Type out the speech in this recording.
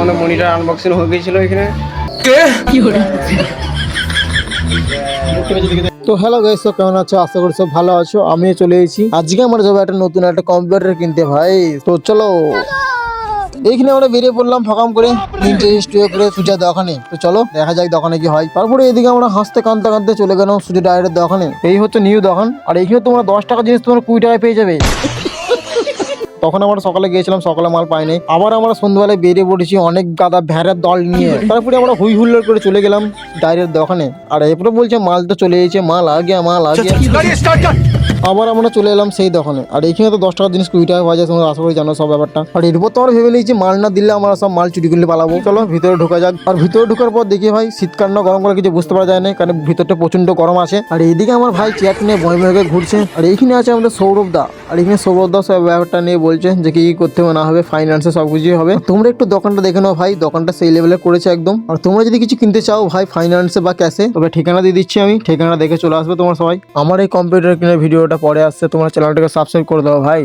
আমাদের monitor unboxing হয়ে গিয়েছিল এখানে। তো হ্যালো গাইস, তো কেমন আছো? আশা করি সব ভালো আছো। আমি চলে এসেছি আজকে আমরা যাবো একটা নতুন একটা কম্পিউটার কিনতে ভাই। তো চলো এইখানে আমরা বেরিয়ে পড়লাম ফাঁকাম করে তিনটে স্টুডিও করে সুজার দোকানে। তো চলো দেখা যাক দোকানে কি হয়। তারপরে এদিকে আমরা হাসতে কাঁদতে কাঁদতে চলে গেলাম সুজি ডায়ের দোকানে। এই হচ্ছে নিউ দোকান, আর এইখানে তোমরা 10 টাকা জিনিস তোমরা 20 টাকায় পেয়ে যাবে। তখন আমরা সকালে গিয়েছিলাম, সকালে মাল পাইনি। আবার আমরা সন্ধ্যাবেলায় বেরিয়ে পড়েছি অনেক গাদা ভ্যাড়ের দল নিয়ে। তারপরে আমরা হুই হুল্লোড় করে চলে গেলাম ডায়ের দোকানে। আর এরপরে বলছে মাল তো চলে এসেছে, মাল আ গিয়া মাল আ গিয়া। আবার আমরা চলে এলাম সেই দোকানে। আর এখানে তো 10 টাকার জিনিস 20 টাকা পাওয়া যায়, তোমরা আশা করি জানো সব ব্যাপারটা। আর এরপর তো আমরা ভেবে নিয়েছি মাল না দিলে আমরা সব মাল চুরি করলে পালাবো। চলো ভিতরে ঢোকা যাক। আর ভিতরে ঢোকার পর দেখি ভাই শীতকাল না গরম করে কিছু বুঝতে পারা যায় না, কারণ ভিতরটা প্রচন্ড গরম আছে। আর এইদিকে আমার ভাই চেয়ার নিয়ে বই বই ঘুরছে। আর এইখানে আছে আমাদের সৌরভ দা। আর এখানে সৌরভ দা সব ব্যাপারটা নিয়ে বলছে যে কি করতে হবে না হবে, ফাইন্যান্সে সবকিছুই হবে। তোমরা একটু দোকানটা দেখে নাও ভাই, দোকানটা সেই লেভেলে করেছে একদম। আর তোমরা যদি কিছু কিনতে চাও ভাই ফাইন্যান্সে বা ক্যাশে, তবে ঠিকানা দিয়ে দিচ্ছি আমি, ঠিকানা দেখে চলে আসবে তোমরা সবাই। আমার এই কম্পিউটার কেনার ভিডিওটা পরে আসছে, তোমার চ্যানেলটাকে সাবস্ক্রাইব করে দাও ভাই।